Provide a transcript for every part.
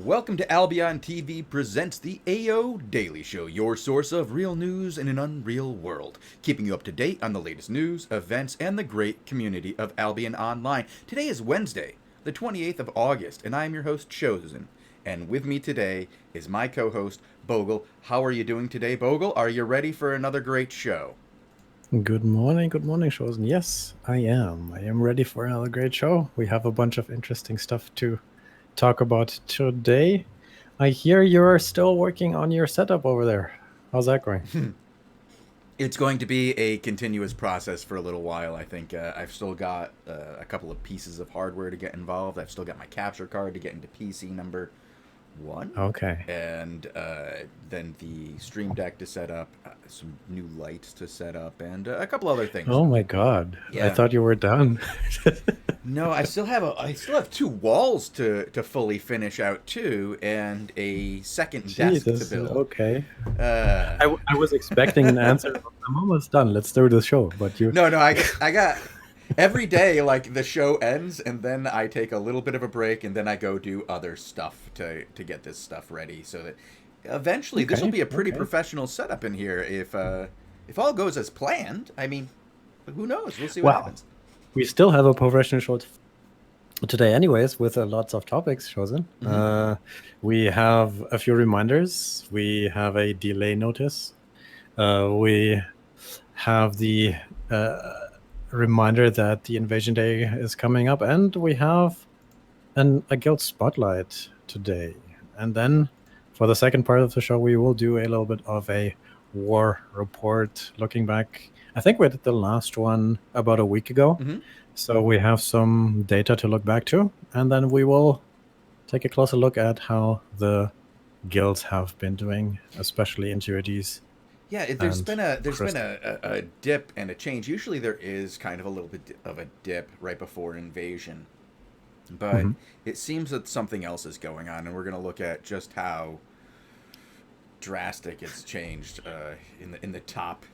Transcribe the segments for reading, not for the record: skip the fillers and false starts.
Welcome to Albion TV presents the AO Daily Show, your source of real news in an unreal world, keeping you up to date on the latest news, events, and the great community of Albion Online. Today is Wednesday, the 28th of August, and I am your host, Shozen. And with me today is my co-host, Bogul. How are you doing today, Bogul? Are you ready for another great show? Good morning, Shozen. Yes, I am. I am ready for another great show. We have a bunch of interesting stuff to talk about today. I hear you're still working on your setup over there. How's that going? It's going to be a continuous process for a little while, I think. I've still got a couple of pieces of hardware to get involved. I've still got my capture card to get into PC number 1. Okay. And then the Stream Deck to set up, some new lights to set up, and a couple other things. Oh my God! Yeah. I thought you were done. No, I still have 2 walls to fully finish out too, and a second desk to build. Okay. I was expecting an answer. I'm almost done. Let's do the show. But you. No. I got. Every day, like, the show ends, and then I take a little bit of a break, and then I go do other stuff to get this stuff ready, so that eventually this will be a pretty professional setup in here if all goes as planned. I mean, who knows? We'll see what happens. We still have a professional show today anyways, with lots of topics chosen. We have a few reminders. We have a delay notice. We have the reminder that the Invasion Day is coming up, and we have a guild spotlight today. And then for the second part of the show, we will do a little bit of a war report, looking back. I think we did the last one about a week ago, so we have some data to look back to, and then we will take a closer look at how the guilds have been doing, especially in tier Ds. Yeah, there's been a dip and a change. Usually there is kind of a little bit of a dip right before invasion, but it seems that something else is going on, and we're going to look at just how drastic it's changed in the top.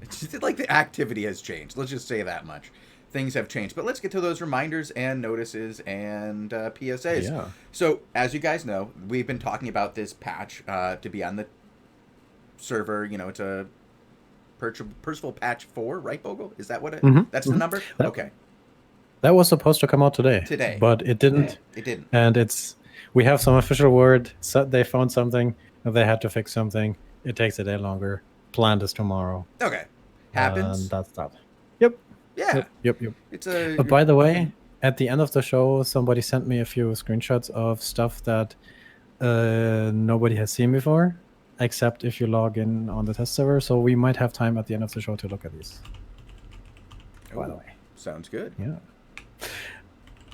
It's just like the activity has changed. Let's just say that much. Things have changed. But let's get to those reminders and notices and PSAs. Yeah. So, as you guys know, we've been talking about this patch to be on the server. You know, it's a Percival patch 4, right, Bogul? Is that what it? That's the number? Okay. That was supposed to come out today. But it didn't. It didn't. And we have some official word. So they found something. They had to fix something. It takes a day longer. Planned is tomorrow. Okay. Happens. And that's that. Yep. Yeah. Yep. It's a. By the way, at the end of the show, somebody sent me a few screenshots of stuff that nobody has seen before, except if you log in on the test server. So we might have time at the end of the show to look at these. By the way. Sounds good. Yeah.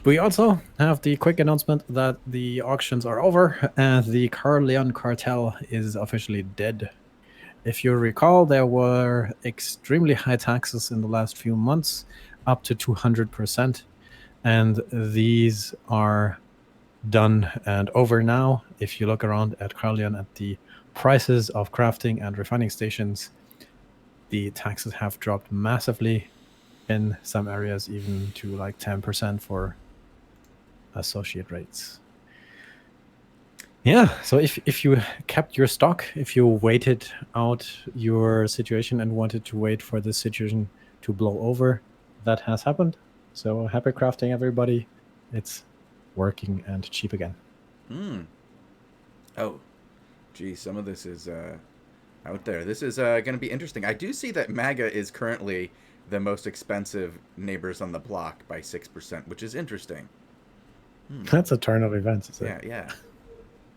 We also have the quick announcement that the auctions are over and the Carleon cartel is officially dead. If you recall, there were extremely high taxes in the last few months, up to 200%, and these are done and over now. If you look around at Carleon at the prices of crafting and refining stations, the taxes have dropped massively, in some areas even to like 10% for associate rates. Yeah, so if you kept your stock, if you waited out your situation and wanted to wait for this situation to blow over, that has happened. So happy crafting, everybody. It's working and cheap again. Oh, geez, some of this is out there. This is going to be interesting. I do see that MAGA is currently the most expensive neighbors on the block by 6%, which is interesting. That's a turn of events, is it? Yeah.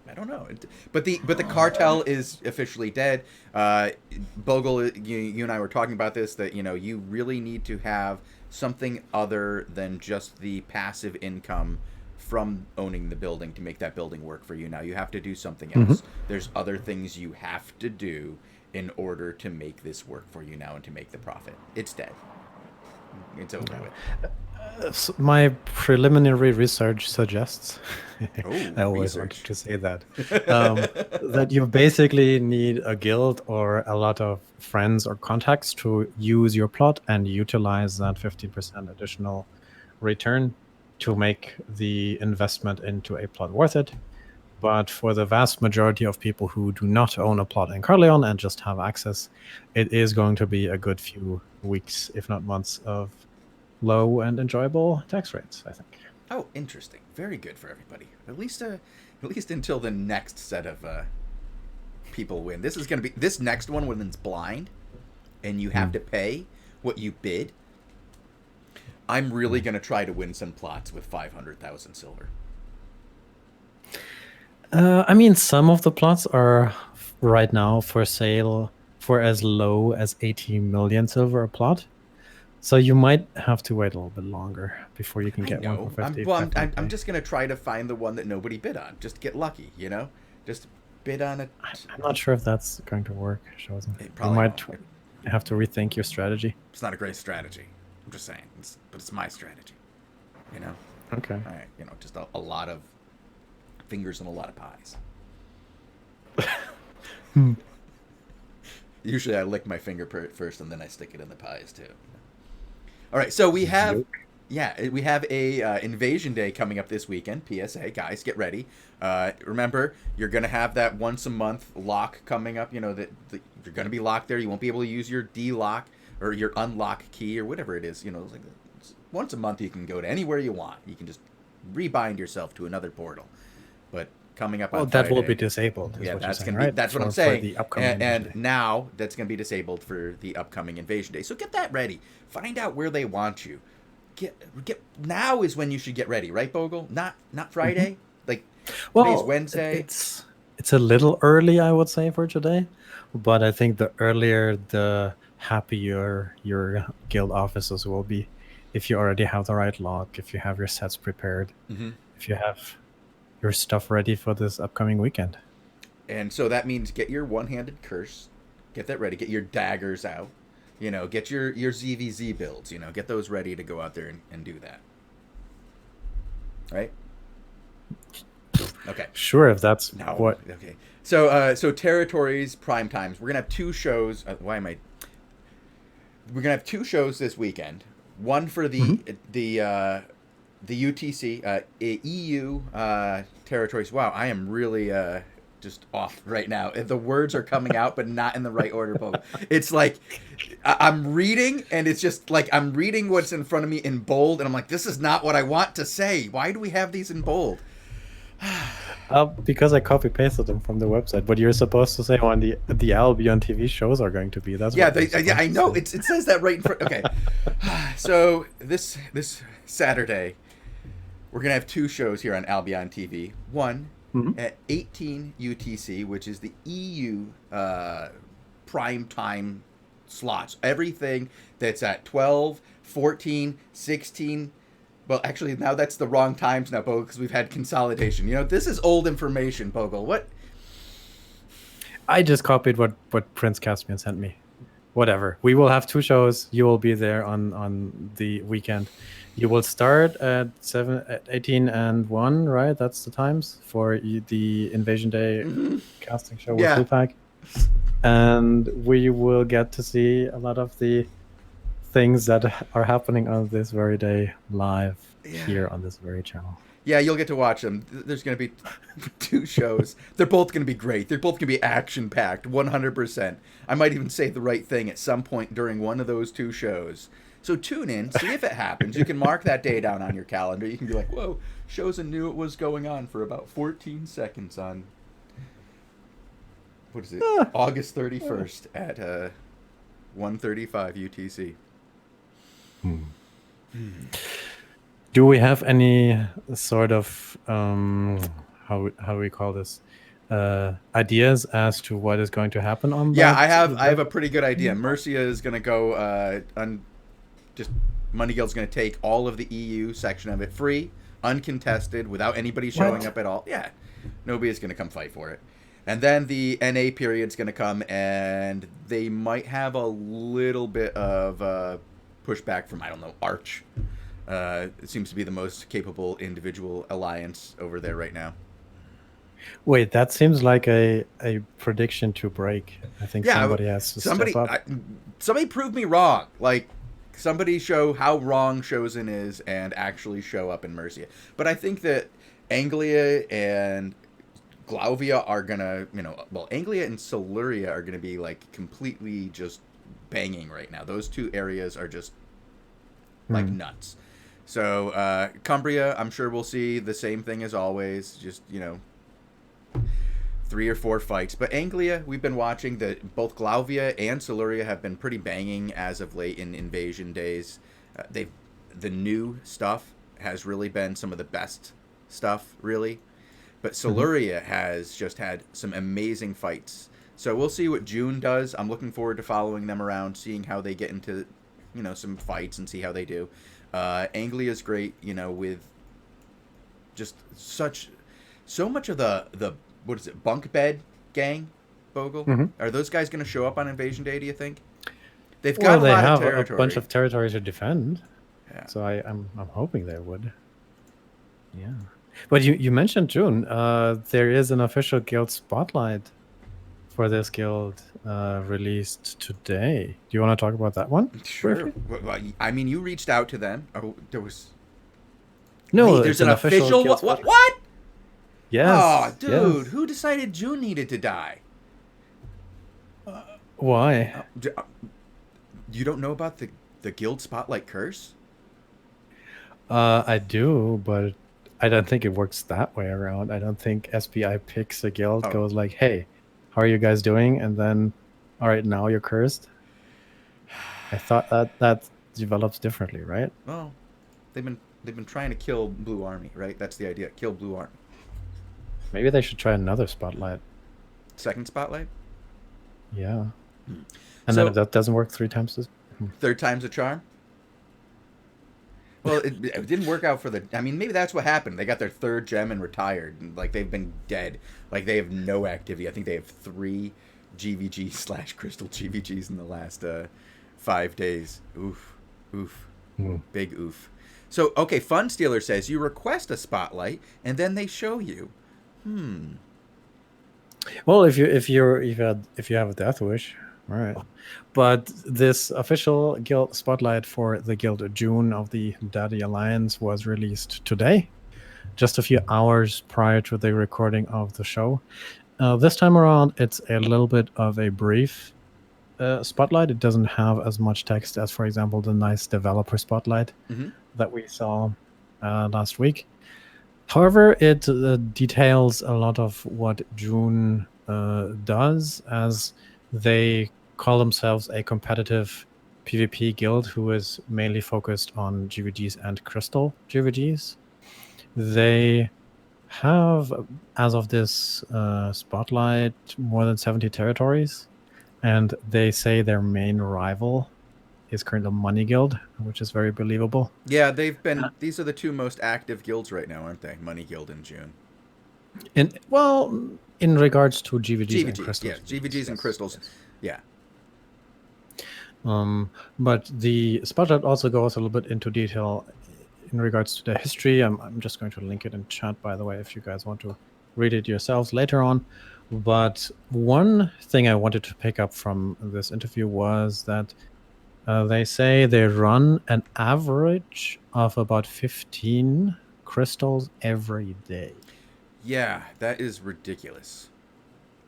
I don't know, but the cartel is officially dead. Bogul, you and I were talking about this, that you really need to have something other than just the passive income from owning the building to make that building work for you. Now you have to do something else. There's other things you have to do in order to make this work for you now and to make the profit. It's dead. It's over with. My preliminary research suggests, I always wanted to say that, that you basically need a guild or a lot of friends or contacts to use your plot and utilize that 15% additional return to make the investment into a plot worth it. but for the vast majority of people who do not own a plot in Carleon and just have access, it is going to be a good few weeks, if not months, of low and enjoyable tax rates, I think. Oh, interesting. Very good for everybody. At least until the next set of people win. This is going to be this next one when it's blind, and you have to pay what you bid. I'm really going to try to win some plots with 500,000 silver. I mean, some of the plots are right now for sale for as low as 80 million silver a plot. So you might have to wait a little bit longer before you can get one for 50. I'm just going to try to find the one that nobody bid on. Just get lucky, you know? Just bid on it. I'm not sure if that's going to work, Shozen. You might have to rethink your strategy. It's not a great strategy. I'm just saying. But it's my strategy, you know? Okay. All right, you know, just a lot of fingers and a lot of pies. Usually I lick my finger first and then I stick it in the pies too. All right, so we have a Invasion Day coming up this weekend. PSA, guys, get ready. Remember, you're going to have that once a month lock coming up. You know that you're going to be locked there. You won't be able to use your D-lock or your unlock key or whatever it is. You know, once a month you can go to anywhere you want. You can just rebind yourself to another portal. But coming up on that Friday, will be disabled. Yeah, that's going right? to be. That's what I'm saying. And now that's going to be disabled for the upcoming Invasion Day. So get that ready. Find out where they want you. Get now is when you should get ready, right, Bogul? Not Friday. Like today's Wednesday. It's a little early, I would say, for today. But I think the earlier, the happier your guild officers will be if you already have the right lock, if you have your sets prepared, if you have your stuff ready for this upcoming weekend. And so that means get your one-handed curse, get that ready, get your daggers out, you know, get your ZVZ builds, you know, get those ready to go out there and do that. Right? Okay. Sure, if that's what. Okay. So territories, prime times. We're gonna have two shows. We're gonna have two shows this weekend. One for the UTC, EU territories. Wow, I am really just off right now. The words are coming out, but not in the right order. It's like I'm reading, and it's just like I'm reading what's in front of me in bold, and I'm like, this is not what I want to say. Why do we have these in bold? Because I copy pasted them from the website. But you're supposed to say when the Albion TV shows are going to be. That's I know it says that right in front. Okay, so this Saturday, we're gonna have two shows here on Albion TV. One at 18 UTC, which is the EU prime time slots. Everything that's at 12, 14, 16. Well, actually, now that's the wrong times now, Bogle, because we've had consolidation. You know, this is old information, Bogle. What? I just copied what Prince Caspian sent me. Whatever. We will have two shows. You will be there on the weekend. You will start at 18 and 1, right? That's the times for the Invasion Day casting show with Lupac. And we will get to see a lot of the things that are happening on this very day live here on this very channel. Yeah, you'll get to watch them. There's going to be two shows. They're both going to be great. They're both going to be action-packed, 100%. I might even say the right thing at some point during one of those two shows. So tune in, see if it happens. You can mark that day down on your calendar. You can be like, whoa, Shozen knew it was going on for about 14 seconds on, what is it, August 31st at 1:35 UTC. Do we have any sort of how we call this ideas as to what is going to happen on? Yeah, I have a pretty good idea. Mercia is going to go Money Guild's going to take all of the EU section of it free, uncontested, without anybody showing up at all. Yeah, nobody is going to come fight for it. And then the NA period's going to come, and they might have a little bit of pushback from, I don't know, Arch. It seems to be the most capable individual alliance over there right now. Wait, that seems like a prediction to break. I think somebody has to step up. Somebody prove me wrong. Like, somebody show how wrong Shozen is and actually show up in Mercia. But I think that Anglia and Glauvia are gonna, well, Anglia and Siluria are gonna be like completely just banging right now. Those two areas are just like nuts. So Cumbria, I'm sure we'll see the same thing as always. Just 3 or 4 fights. But Anglia, we've been watching that both Glauvia and Siluria have been pretty banging as of late in Invasion days. The new stuff has really been some of the best stuff, really. But Siluria has just had some amazing fights. So we'll see what June does. I'm looking forward to following them around, seeing how they get into, some fights and see how they do. Anglia's great, with just so much of the what is it, bunk bed gang, Bogul? Are those guys going to show up on Invasion Day, do you think? They've got a lot of territory. They have a bunch of territory to defend. Yeah. So I'm hoping they would. Yeah. But you mentioned June. There is an official guild spotlight for this guild released today. Do you want to talk about that one? Sure. Well, I mean, you reached out to them. Oh, there was... No, there's an official... What? Yes. Oh, dude. Yes. Who decided June needed to die? Why? You don't know about the guild spotlight curse? I do, but I don't think it works that way around. I don't think SPI picks a guild, goes like, hey, how are you guys doing? And then, all right, now you're cursed. I thought that develops differently, right? Well, they've been trying to kill Blue Army, right? That's the idea. Kill Blue Army. Maybe they should try another spotlight. Second spotlight? Yeah. And then if that doesn't work 3 times. Third time's a charm? Well, it didn't work out for I mean, maybe that's what happened. They got their 3rd gem and retired. And, like, they've been dead. Like, they have no activity. I think they have 3 GVG/Crystal GVGs in the last 5 days. Oof. Big oof. So, okay, Fun Stealer says you request a spotlight and then they show you. Well, if you have a death wish, all right. But this official guild spotlight for the guild June of the Daddy Alliance was released today, just a few hours prior to the recording of the show. This time around, it's a little bit of a brief spotlight. It doesn't have as much text as, for example, the nice developer spotlight that we saw last week. However, it details a lot of what June does, as they call themselves a competitive PvP guild who is mainly focused on GVGs and crystal GVGs. They have, as of this spotlight, more than 70 territories, and they say their main rival is currently Money Guild, which is very believable. Yeah, these are the 2 most active guilds right now, aren't they? Money Guild and June. In regards to GVGs and crystals. Yeah, GVGs and crystals. Yes. Yeah. But the spotlight also goes a little bit into detail in regards to the history. I'm just going to link it in chat, by the way, if you guys want to read it yourselves later on. But one thing I wanted to pick up from this interview was that they say they run an average of about 15 crystals every day. Yeah, that is ridiculous.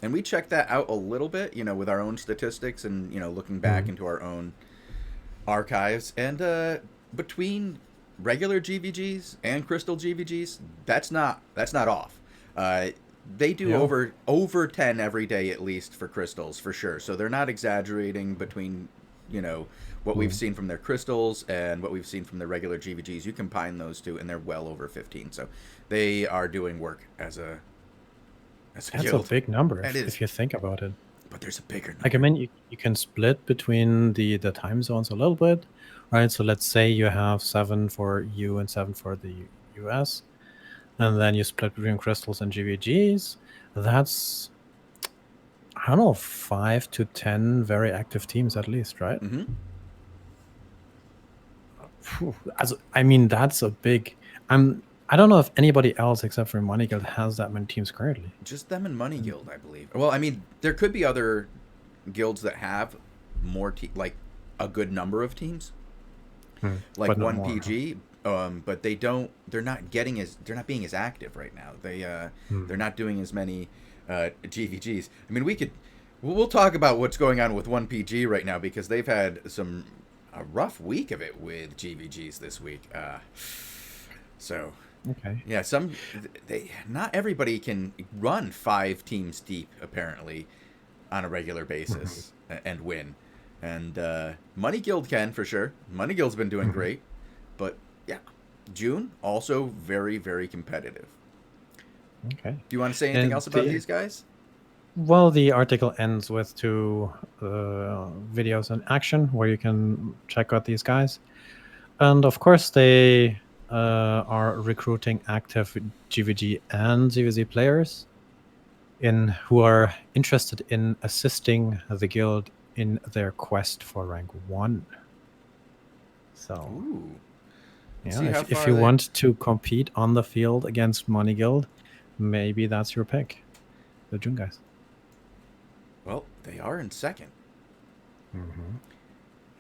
And we checked that out a little bit, with our own statistics and, looking back into our own archives. And between regular GVGs and crystal GVGs, that's not off. They do over 10 every day at least for crystals, for sure. So they're not exaggerating between, what we've seen from their crystals and what we've seen from their regular GVGs. You combine those 2 and they're well over 15. So they are doing work as a That's guild. a big number if you think about it. But there's a bigger number. Like, I mean, you can split between the time zones a little bit, right? So let's say you have 7 for you and 7 for the US, and then you split between crystals and GVGs. That's, I don't know, 5 to 10 very active teams at least, right? I mean, that's a big... I don't know if anybody else except for Money Guild has that many teams currently. Just them and Money Guild, I believe. Well, I mean, there could be other guilds that have more like a good number of teams, like 1PG. but they're not being as active right now. They're not doing as many GVGs. I mean, we'll talk about what's going on with 1PG right now, because they've had a rough week of it with GVGs this week. So Okay. yeah, not everybody can run 5 teams deep apparently on a regular basis and win. And Money Guild can, for sure. Money Guild's been doing great, but yeah, June also very, very competitive. Okay. Do you want to say anything else about these guys? Well, the article ends with 2 videos in action where you can check out these guys. And of course, they are recruiting active GVG and ZVZ players who are interested in assisting the guild in their quest for rank 1. So, Ooh. yeah, if you want to compete on the field against Money Guild, maybe that's your pick. The June guys. Well, they are in second.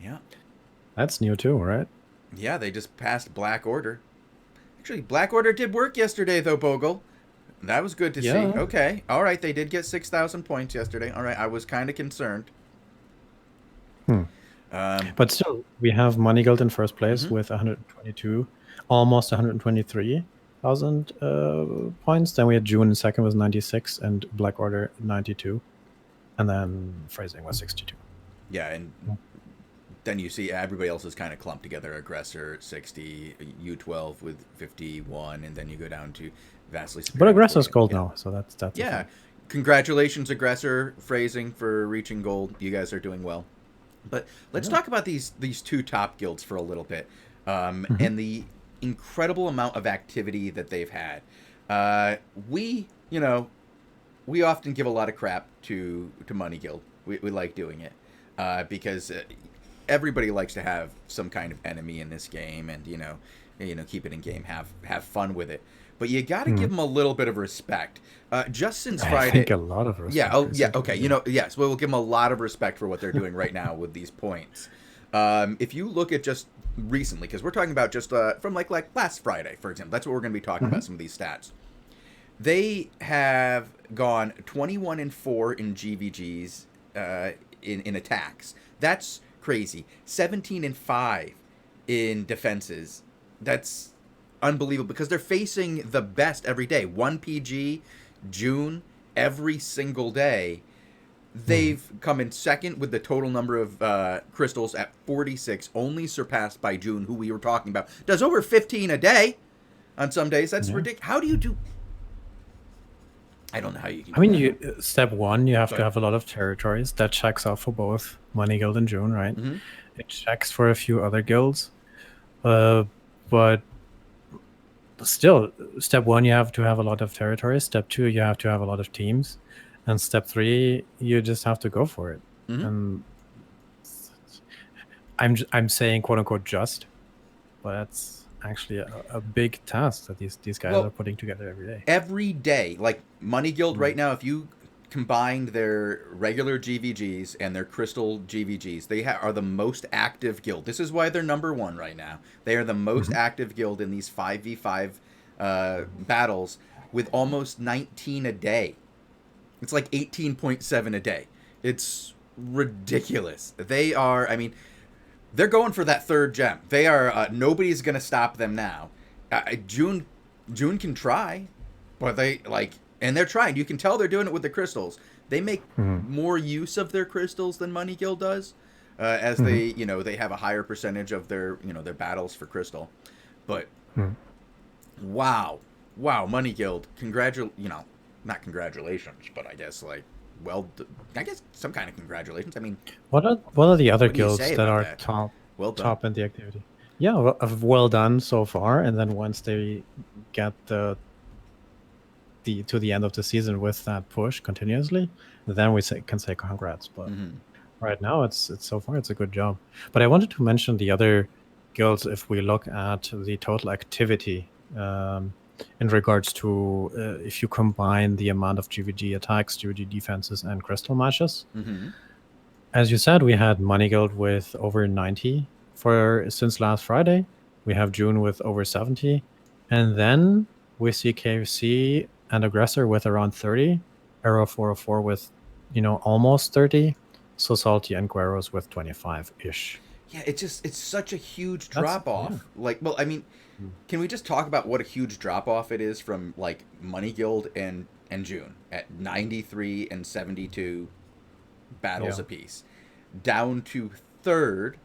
Yeah. That's new too, right? Yeah, they just passed Black Order. Actually, Black Order did work yesterday, though, Bogle. That was good to see. Okay. All right, they did get 6,000 points yesterday. All right, I was kind of concerned. But still, we have Money Guild in first place with 122, almost 123,000 points. Then we had June in second with 96, and Black Order 92. And then Phrasing was 62. Yeah, and then you see everybody else is kind of clumped together. Aggressor 60, U12 with 51, and then you go down to Vastly Superior. But Aggressor's gold now, so that's yeah. Congratulations, Aggressor, Phrasing, for reaching gold. You guys are doing well. But let's talk about these 2 top guilds for a little bit, and the incredible amount of activity that they've had. We often give a lot of crap to Money Guild. We like doing it because everybody likes to have some kind of enemy in this game, and keep it in game, have fun with it. But you got to give them a little bit of respect. Just since Friday, I think a lot of respect. Yeah. Oh, yeah. Okay. Yes. We'll give them a lot of respect for what they're doing right now with these points. If you look at just recently, because we're talking about just from like last Friday, for example, that's what we're going to be talking about. Some of these stats. They have gone 21-4 in GVGs in attacks. That's crazy. 17-5 in defenses. That's unbelievable, because they're facing the best every day. 1PG, June, every single day. They've come in second with the total number of crystals at 46, only surpassed by June, who we were talking about. Does over 15 a day on some days. That's ridiculous. How do you do... I don't know how you can. I mean, step 1, you have to have a lot of territories. That checks out for both Money Guild and June, right? It checks for a few other guilds. But still, step 1, you have to have a lot of territories. Step 2, you have to have a lot of teams. And step 3, you just have to go for it. And I'm saying quote unquote just, but that's actually a big task that these guys are putting together every day. Every day, like Money Guild right now, if you combined their regular GVGs and their crystal GVGs, they are the most active guild. This is why they're number 1 right now. They are the most active guild in these 5v5 battles, with almost 19 a day. It's like 18.7 a day. It's ridiculous. They are, I mean, they're going for that 3rd gem. They are, nobody's going to stop them now. June can try, but and they're trying. You can tell they're doing it with the crystals. They make more use of their crystals than Money Guild does, as they have a higher percentage of their battles for crystal. But wow, Money Guild, not congratulations, but I guess some kind of congratulations. I mean, what are the other guilds that are top in the activity? Yeah, well done so far. And then once they get to the end of the season with that push continuously, then we can say congrats. But right now, it's so far it's a good job. But I wanted to mention the other guilds. If we look at the total activity in regards to if you combine the amount of GVG attacks, GVG defenses, and crystal matches. As you said, we had Money Guild with over 90 since last Friday. We have June with over 70. And then we see KFC and Aggressor with around 30. Arrow 404 with, almost 30. So Salty and Gueros with 25-ish. Yeah, it's such a huge That's- drop off. yeah. Like, well, I mean, can we just talk about what a huge drop off it is from like Money Guild and June at 93 and 72 battles Yeah. apiece, down to third.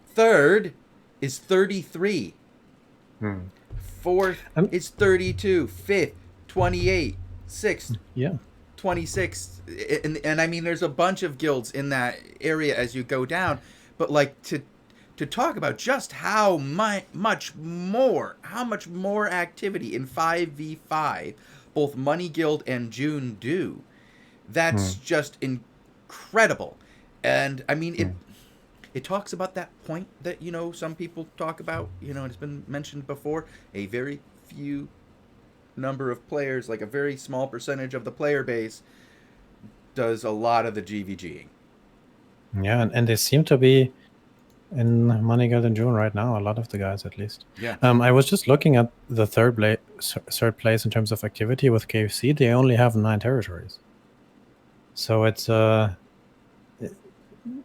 Third is 33. Fourth is 32. Fifth, 28. Sixth, Yeah. 26. And I mean, there's a bunch of guilds in that area as you go down, but like to talk about just how much more activity in 5v5 both Money Guild and June do, that's just incredible. And I mean, it talks about that point that some people talk about, it's been mentioned before, a very few number of players, like a very small percentage of the player base, does a lot of the GVGing. Yeah, and they seem to be in Money Guild in June right now, a lot of the guys at least. Yeah. I was just looking at the third place in terms of activity with KFC. They only have 9 territories. So it's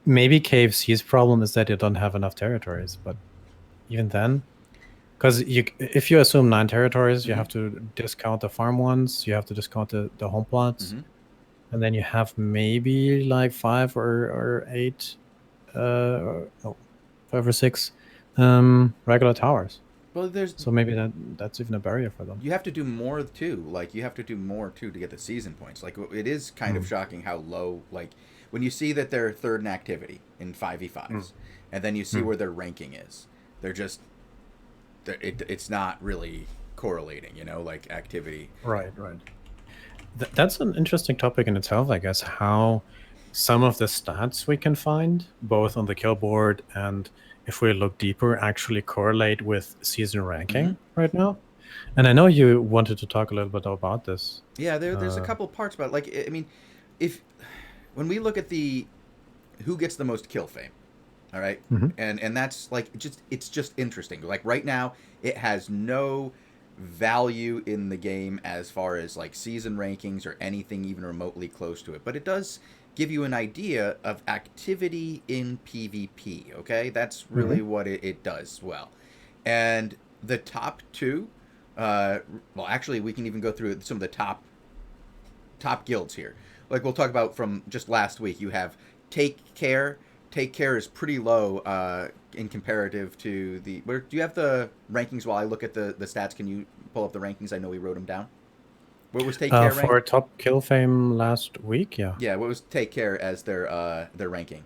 maybe KFC's problem is that they don't have enough territories, but even then, because if you assume 9 territories, you have to discount the farm ones, you have to discount the home plots, and then you have maybe like 5 or 8, 5 or 6 regular towers. Well, so maybe that's even a barrier for them. You have to do more too. Like you have to do more too to get the season points. Like it is kind of shocking how low. Like when you see that they're third in activity in 5v5s, and then you see where their ranking is, they're just it's not really correlating. Like activity. Right. That's an interesting topic in itself, I guess. How some of the stats we can find, both on the kill board and if we look deeper, actually correlate with season ranking right now. And I know you wanted to talk a little bit about this. Yeah, there's a couple parts about it. Like, I mean, when we look at who gets the most kill fame, all right, and that's like it's just interesting. Like right now, it has no value in the game as far as like season rankings or anything even remotely close to it, but it does give you an idea of activity in PvP. Okay, that's really what it does well. And the top 2, well, actually, we can even go through some of the top guilds here. Like we'll talk about from just last week. You have Take Care. Take Care is pretty low in comparative to the. Do you have the rankings while I look at the stats? Can you pull up the rankings? I know we wrote them down. What was Take Care for top kill fame last week? Yeah. Yeah. What was Take Care as their ranking?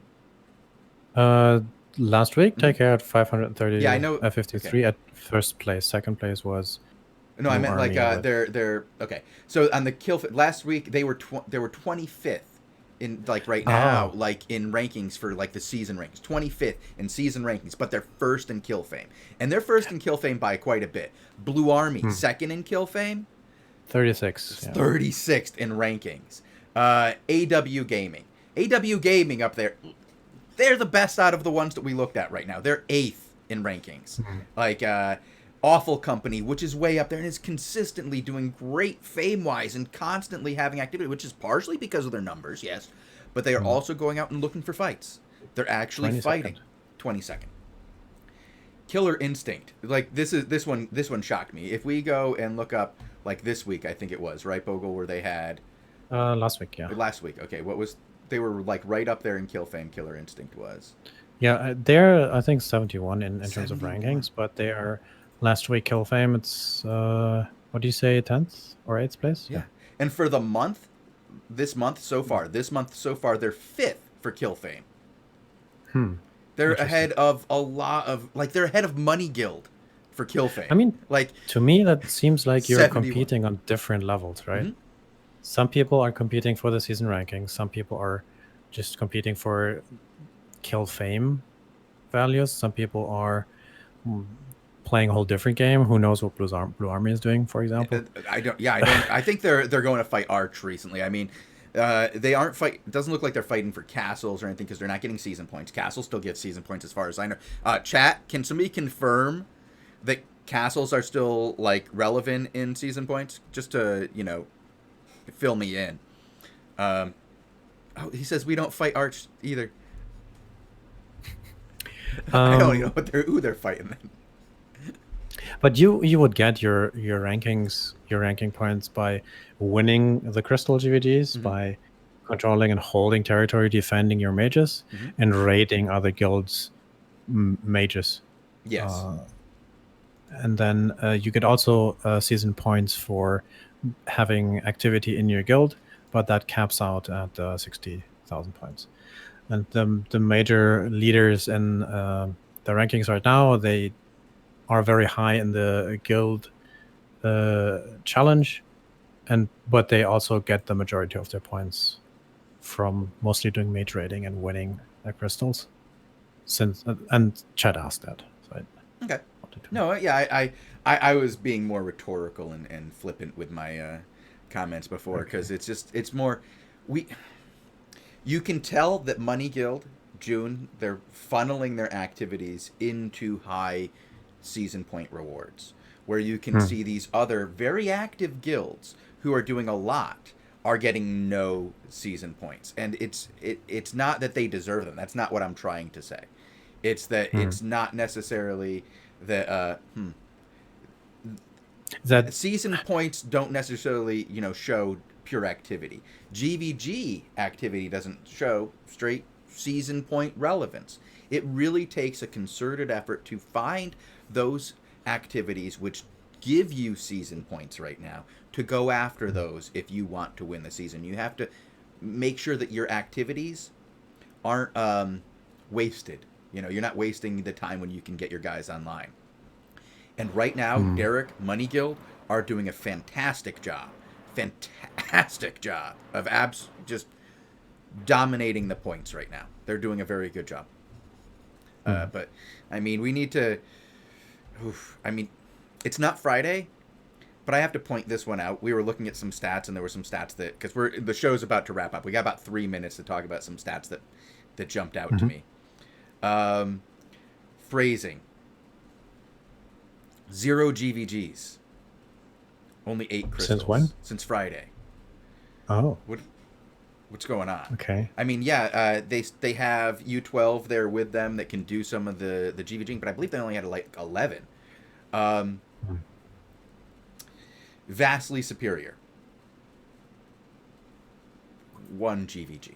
Last week, Take Care at 530. Yeah, I know. 53 at first place. Second place was. No, I meant like they're okay. So on the kill last week they were 25th in like right now like in rankings for like the season rankings, 25th in season rankings, but they're first in kill fame, and they're first in kill fame by quite a bit. Blue Army second in kill fame, 36, 36th in rankings. AW Gaming up there, they're the best out of the ones that we looked at right now. They're 8th in rankings. Like Awful Company, which is way up there and is consistently doing great fame-wise and constantly having activity, which is partially because of their numbers, yes, but they are also going out and looking for fights. They're actually fighting. 22nd. Killer Instinct. Like this one shocked me. If we go and look up like this week, I think it was, right, Bogul, where they had last week, yeah. Last week. Okay, they were like right up there in kill fame. Killer Instinct was. Yeah, they're I think 71 in terms of rankings, but they are last week kill fame. It's what do you say, 10th or 8th place? Yeah. And for the month, this month so far, they're 5th for kill fame. They're ahead of a lot of they're ahead of Money Guild for kill fame. I mean, like to me that seems like you're 71. competing on different levels, right? Some people are competing for the season rankings. Some people are just competing for kill fame values. Some people are playing a whole different game. Who knows what Blue Army is doing, for example? I think they're going to fight Arch recently. I mean, they aren't fight. It doesn't look like they're fighting for castles or anything because they're not getting season points. Castles still get season points as far as I know. Chat, can somebody confirm that castles are still like relevant in season points, just to fill me in. Um, he says we don't fight Arch either. I don't even know who they're fighting then. But you would get your rankings, your ranking points by winning the crystal GVGs, by controlling and holding territory, defending your mages, and raiding other guilds' mages. Yes. And then you get also season points for having activity in your guild, but that caps out at 60,000 points. And the major leaders in the rankings right now, they are very high in the guild challenge, but they also get the majority of their points from mostly doing mage raiding and winning crystals. And Chad asked that. So okay. No, yeah, I was being more rhetorical and flippant with my comments before, because it's more you can tell that Money Guild, June, they're funneling their activities into high season point rewards, where you can see these other very active guilds who are doing a lot are getting no season points. And it's not that they deserve them. That's not what I'm trying to say. It's that it's not necessarily that that season points don't necessarily show pure activity. GVG activity doesn't show straight season point relevance. It really takes a concerted effort to find those activities which give you season points right now, to go after those if you want to win the season. You have to make sure that your activities aren't wasted. You're not wasting the time when you can get your guys online. And right now, Derek, Money Guild are doing a fantastic job of just dominating the points right now. They're doing a very good job. But, I mean, we need to... it's not Friday, but I have to point this one out. We were looking at some stats, and there were some stats that... Because the show's about to wrap up. We got about 3 minutes to talk about some stats that jumped out to me. Phrasing. 0 GVGs. Only 8 crystals. Since when? Since Friday. Oh. What's going on? Okay. I mean, yeah, they have U12 there with them that can do some of the GVGing, but I believe they only had like 11. Vastly superior. 1 GVG.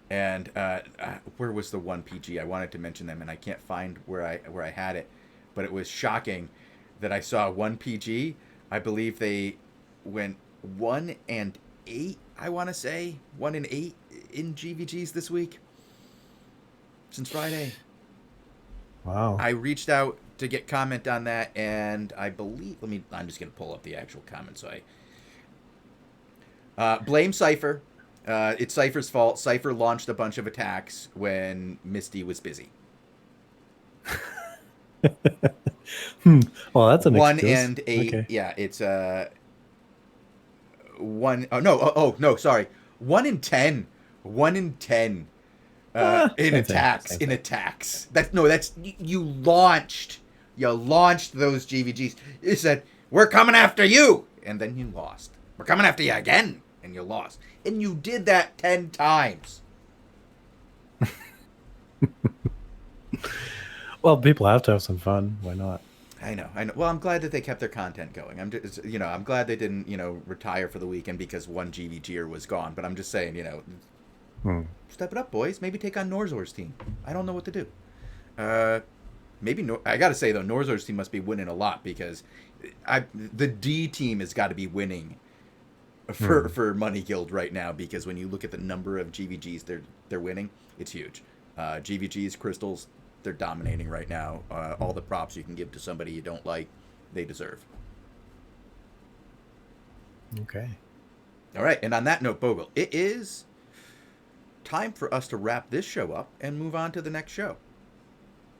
And where was the 1 PG? I wanted to mention them, and I can't find where I had it, but it was shocking that I saw 1 PG. I believe they went 1 and 8. I want to say 1 and 8 in GVGs this week since Friday. Wow. I reached out to get comment on that, and I believe I'm just gonna pull up the actual comment. So I blame Cypher. It's Cypher's fault. Cypher launched a bunch of attacks when Misty was busy. Well, that's an 1 excuse. and 8. Okay. Yeah, it's 1. Oh no! No, sorry. 1 and 10. 1 and 10. In attacks. In attacks. That's you launched. You launched those GVGs. You said, "We're coming after you," and then you lost. "We're coming after you again," and you lost. And you did that 10 times. Well, people have to have some fun. Why not? I know. Well, I'm glad that they kept their content going. I'm glad they didn't, retire for the weekend because 1 GVGer was gone. But I'm just saying, step it up, boys. Maybe take on Norzor's team. I don't know what to do. I got to say though, Norzor's team must be winning a lot, because the D team has got to be winning for Money Guild right now, because when you look at the number of GVGs they're winning, it's huge. GVGs, crystals, they're dominating right now. All the props you can give to somebody you don't like, they deserve. Okay. All right, and on that note, Bogul, it is time for us to wrap this show up and move on to the next show.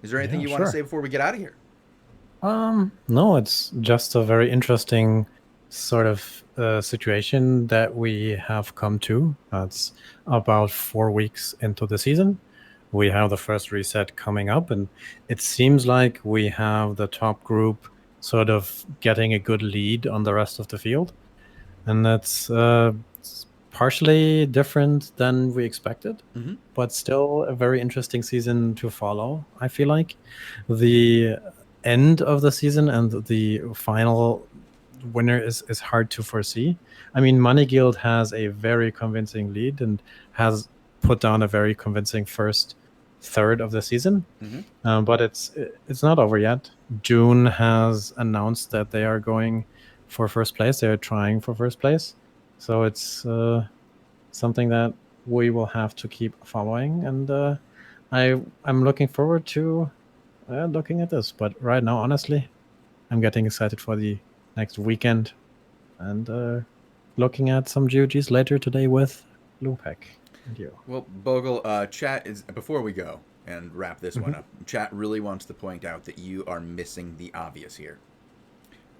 Is there anything you want to say before we get out of here? No, it's just a very interesting sort of situation that we have come to. It's about 4 weeks into the season. we have the first reset coming up, and it seems like we have the top group sort of getting a good lead on the rest of the field, and that's partially different than we expected, but still a very interesting season to follow. I feel like the end of the season and the final winner is hard to foresee. I mean, Money Guild has a very convincing lead and has put down a very convincing first third of the season, but it's not over yet. June has announced that they are going for first place. They are trying for first place, so it's something that we will have to keep following, and I'm looking forward to looking at this. But right now, honestly, I'm getting excited for the next weekend and looking at some GOGs later today with Lupek and you. Well, Bogle, chat is, before we go and wrap this one up, chat really wants to point out that you are missing the obvious here.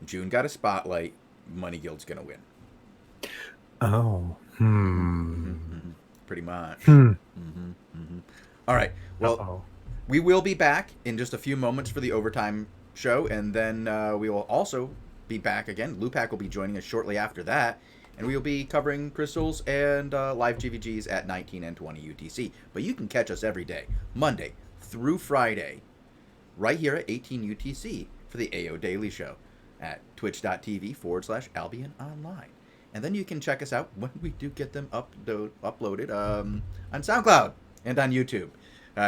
June got a spotlight. Money Guild's gonna win. Oh. Pretty much. All right. Well, we will be back in just a few moments for the overtime show, and then we will also be back again. Lupak will be joining us shortly after that, and we will be covering crystals and live GVGs at 19 and 20 UTC. But you can catch us every day, Monday through Friday, right here at 18 UTC for the AO Daily Show at twitch.tv/Albion Online. And then you can check us out when we do get them uploaded on SoundCloud and on YouTube.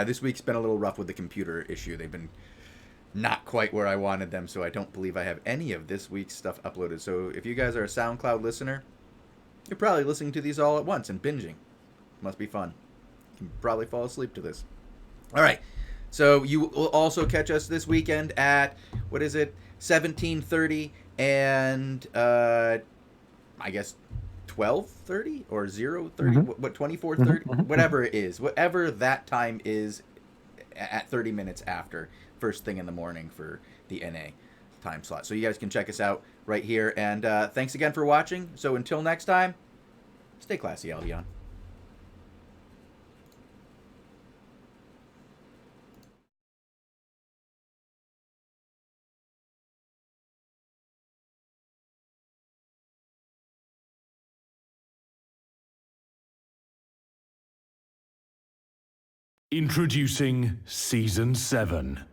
This week's been a little rough with the computer issue. They've been not quite where I wanted them, so I don't believe I have any of this week's stuff uploaded. So if you guys are a SoundCloud listener, you're probably listening to these all at once and binging. Must be fun. You can probably fall asleep to this. All right. So you will also catch us this weekend at, 17:30 and I guess 12:30 or 0:30, what 24:30, whatever it is, whatever that time is, at 30 minutes after, first thing in the morning for the NA time slot. So you guys can check us out right here, and thanks again for watching. So until next time, stay classy, Albion. Introducing Season 7.